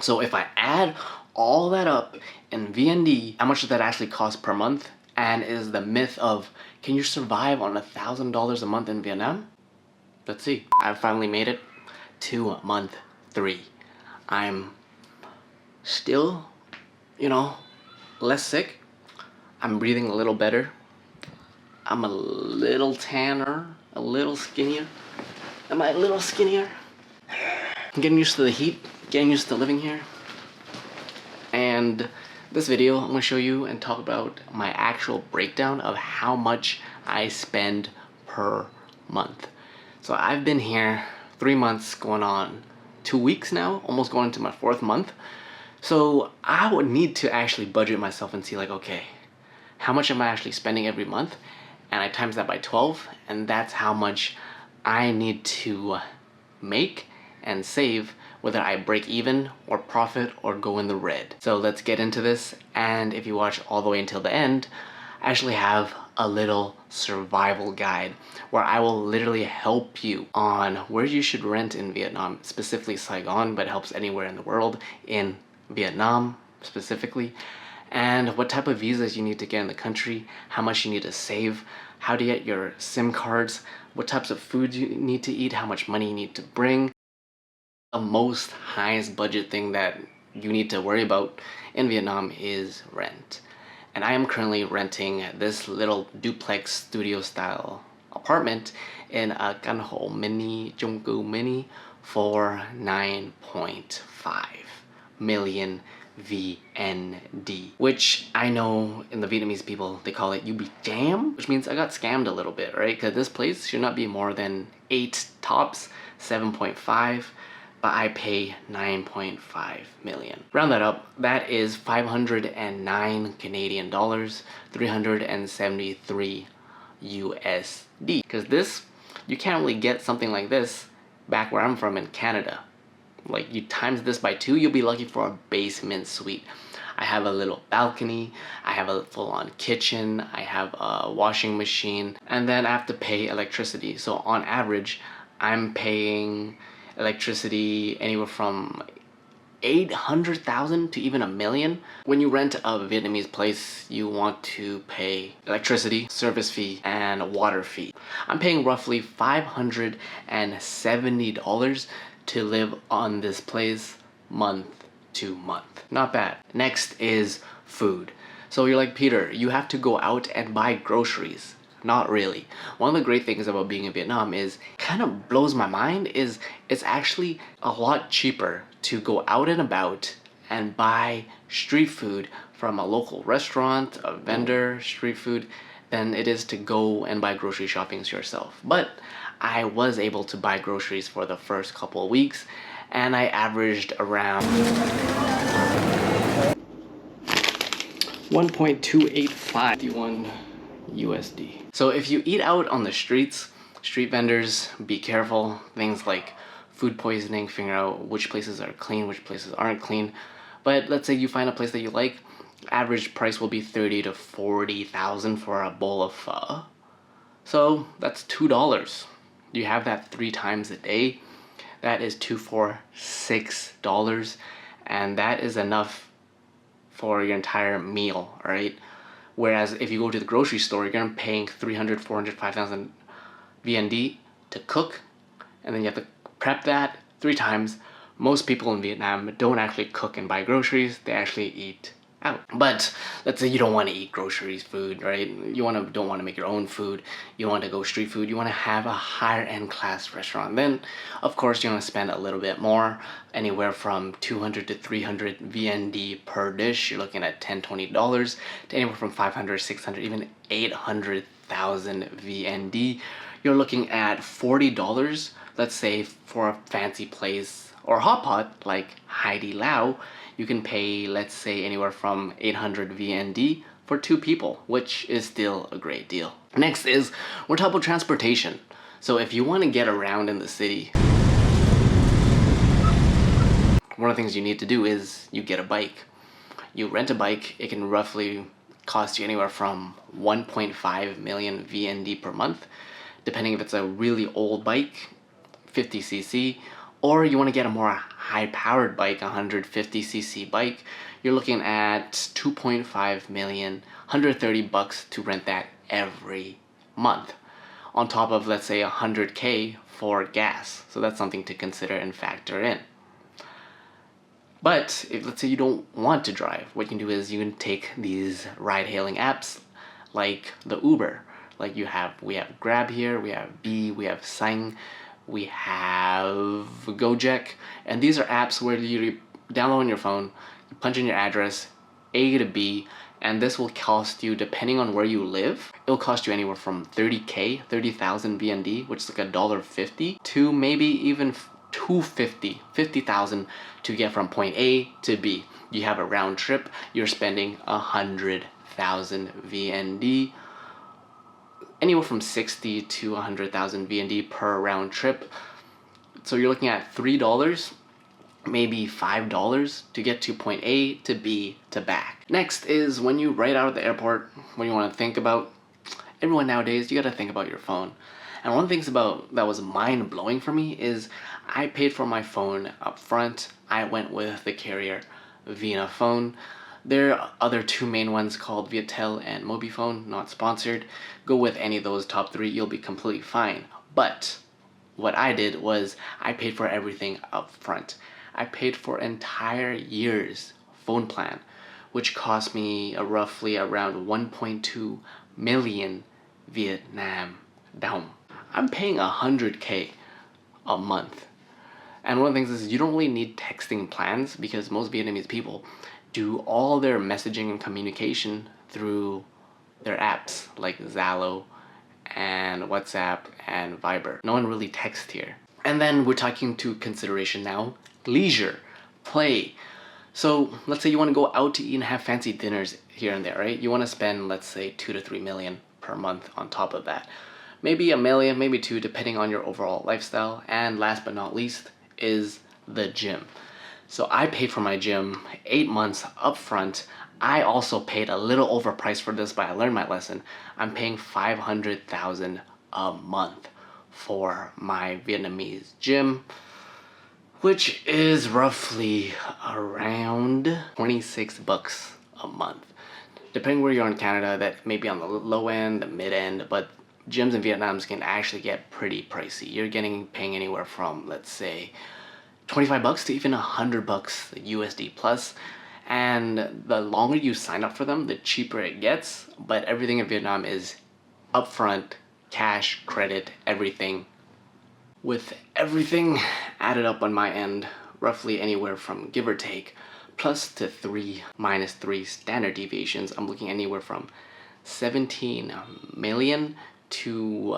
So if I add all that up in VND, how much does that actually cost per month? And is the myth of, can you survive on $1,000 a month in Vietnam? Let's see. I finally made it to month 3. I'm still, less sick. I'm breathing a little better. I'm a little tanner, a little skinnier. Am I a little skinnier? I'm getting used to the heat, getting used to living here. And this video, I'm gonna show you and talk about my actual breakdown of how much I spend per month. So I've been here 3 months, going on 2 weeks now, almost going into my 4th month. So I would need to actually budget myself and see like, okay, how much am I actually spending every month? And I times that by 12, and that's how much I need to make and save, whether I break even or profit or go in the red. So let's get into this, and if you watch all the way until the end, I actually have a little survival guide where I will literally help you on where you should rent in Vietnam, specifically Saigon, but it helps anywhere in the world, in Vietnam specifically, and what type of visas you need to get in the country, how much you need to save, how to get your SIM cards, what types of foods you need to eat, how much money you need to bring. The most highest budget thing that you need to worry about in Vietnam is rent. And I am currently renting this little duplex studio style apartment in a căn hộ mini, chung cư mini, for 9.5 million VND, which I know in the Vietnamese people, they call it you be scam, which means I got scammed a little bit, right? Because this place should not be more than 8 tops, 7.5, but I pay 9.5 million. Round that up, that is 509 Canadian dollars, 373 USD. Because this, you can't really get something like this back where I'm from in Canada. Like, you times this by 2, you'll be lucky for a basement suite. I have a little balcony, I have a full-on kitchen, I have a washing machine, and then I have to pay electricity. So on average, I'm paying electricity anywhere from 800,000 to even $1 million. When you rent a Vietnamese place, you want to pay electricity, service fee, and water fee. I'm paying roughly $570 to live on this place month to month. Not bad. Next is food. So you're like, Peter, you have to go out and buy groceries. Not really. One of the great things about being in Vietnam is, kind of blows my mind, is it's actually a lot cheaper to go out and about and buy street food from a local restaurant, a vendor, street food, than it is to go and buy grocery shoppings yourself. But I was able to buy groceries for the first couple of weeks, and I averaged around 1.285 USD. So if you eat out on the streets, street vendors, be careful. Things like food poisoning, figure out which places are clean, which places aren't clean. But let's say you find a place that you like, average price will be 30 to 40,000 for a bowl of pho. So that's $2. You have that 3 times a day. That is 2 for $6, and that is enough for your entire meal, right? Whereas if you go to the grocery store, you're gonna be paying 300, 400, 5,000 VND to cook, and then you have to prep that 3 times. Most people in Vietnam don't actually cook and buy groceries, they actually eat out. But let's say you don't want to eat groceries food, right? You don't want to make your own food, you want to go street food, you want to have a higher end class restaurant. Then of course you want to spend a little bit more, anywhere from 200 to 300 VND per dish. You're looking at $10-$20 to anywhere from 500, 600, even 800,000 VND. You're looking at $40, let's say, for a fancy place or hot pot like Hai Di Lao. You can pay, let's say, anywhere from 800 VND for 2 people, which is still a great deal. Next is, we're talking about transportation. So if you want to get around in the city, one of the things you need to do is you get a bike. You rent a bike, it can roughly cost you anywhere from 1.5 million VND per month, depending if it's a really old bike, 50cc, Or you want to get a more high-powered bike, 150cc bike, you're looking at 2.5 million, 130 bucks to rent that every month. On top of, let's say, 100K for gas. So that's something to consider and factor in. But if, let's say, you don't want to drive, what you can do is you can take these ride-hailing apps like the Uber. Like we have Grab here, we have Bee, we have Saigon, we have Gojek, and these are apps where you download on your phone, you punch in your address, A to B, and this will cost you, depending on where you live, it'll cost you anywhere from 30,000 VND, which is like $1.50, to maybe even 50,000 to get from point A to B. You have a round trip, you're spending 100,000 VND, anywhere from 60 to 100,000 VND per round trip. So you're looking at $3, maybe $5 to get to point A to B to back. Next is when you right out of the airport, when you want to think about, everyone nowadays, you got to think about your phone. And one of the things that was mind-blowing for me is I paid for my phone up front. I went with the carrier Phone. There are other two main ones called Viettel and Mobifone, not sponsored. Go with any of those top three, you'll be completely fine. But what I did was I paid for everything up front. I paid for entire year's phone plan, which cost me roughly around 1.2 million Vietnam dong. I'm paying 100K a month. And one of the things is you don't really need texting plans because most Vietnamese people do all their messaging and communication through their apps like Zalo and WhatsApp and Viber. No one really texts here. And then we're talking to consideration now, leisure, play. So let's say you want to go out to eat and have fancy dinners here and there, right? You want to spend, let's say, 2 to 3 million per month on top of that. Maybe a million, maybe two, depending on your overall lifestyle. And last but not least is the gym. So I paid for my gym 8 months upfront. I also paid a little overpriced for this, but I learned my lesson. I'm paying 500,000 a month for my Vietnamese gym, which is roughly around 26 bucks a month. Depending where you're in Canada, that may be on the low end, the mid end, but gyms in Vietnam can actually get pretty pricey. You're paying anywhere from, let's say, 25 bucks to even 100 bucks USD plus. And the longer you sign up for them, the cheaper it gets. But everything in Vietnam is upfront, cash, credit, everything. With everything added up on my end, roughly anywhere from, give or take, plus to 3 minus 3 standard deviations, I'm looking anywhere from 17 million to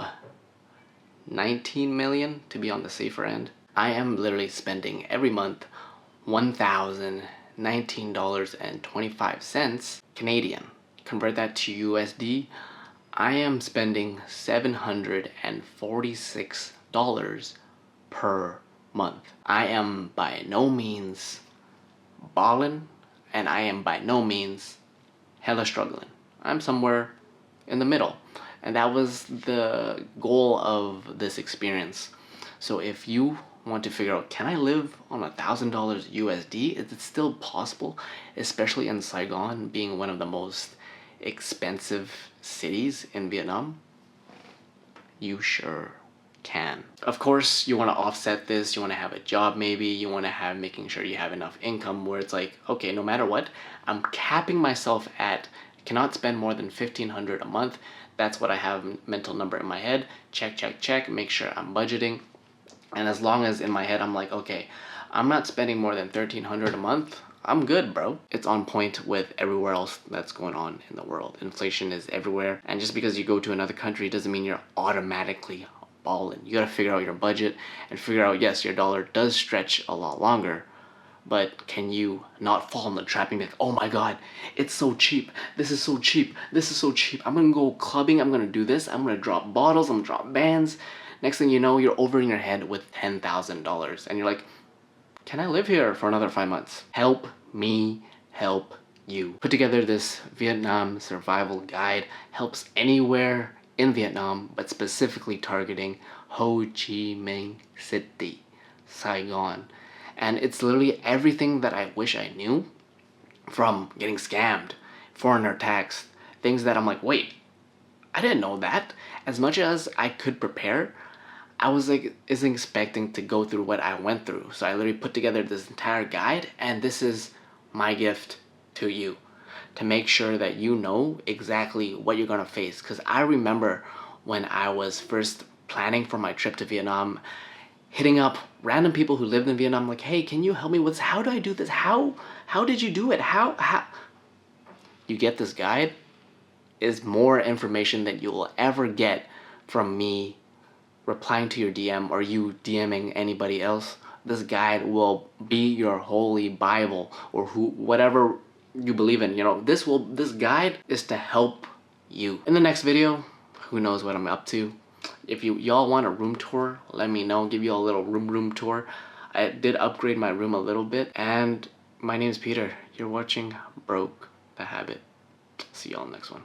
19 million to be on the safer end. I am literally spending every month $1,019.25 Canadian. Convert that to USD, I am spending $746 per month. I am by no means ballin', and I am by no means hella struggling. I'm somewhere in the middle. And that was the goal of this experience. So if you want to figure out, can I live on $1,000 USD? Is it still possible? Especially in Saigon, being one of the most expensive cities in Vietnam? You sure can. Of course, you want to offset this. You want to have a job maybe. You want to have making sure you have enough income where it's like, okay, no matter what, I'm capping myself at cannot spend more than $1,500 a month. That's what I have mental number in my head. Check, check, check. Make sure I'm budgeting. And as long as in my head I'm like, okay, I'm not spending more than $1,300 a month, I'm good, bro. It's on point with everywhere else that's going on in the world. Inflation is everywhere. And just because you go to another country doesn't mean you're automatically balling. You gotta figure out your budget and figure out, yes, your dollar does stretch a lot longer, but can you not fall in the trap and be like, oh my god, it's so cheap, this is so cheap, this is so cheap, I'm gonna go clubbing, I'm gonna do this, I'm gonna drop bottles, I'm gonna drop bands. Next thing you know, you're over in your head with $10,000 and you're like, can I live here for another 5 months? Help me help you. Put together this Vietnam survival guide, helps anywhere in Vietnam, but specifically targeting Ho Chi Minh City. Saigon. And it's literally everything that I wish I knew, from getting scammed, foreigner tax, things that I'm like, wait, I didn't know that. As much as I could prepare, I was like, isn't expecting to go through what I went through. So I literally put together this entire guide, and this is my gift to you, to make sure that you know exactly what you're gonna face. Because I remember when I was first planning for my trip to Vietnam, hitting up random people who lived in Vietnam, like, hey, can you help me with this? How do I do this? How did you do it? How? You get this guide is more information than you will ever get from me replying to your DM or you DMing anybody else. This guide will be your holy Bible, or whatever you believe in. You know, this guide is to help you. In the next video, who knows what I'm up to. If y'all want a room tour, let me know. Give you a little room tour. I did upgrade my room a little bit. And my name is Peter. You're watching Broke the Habit. See y'all next one.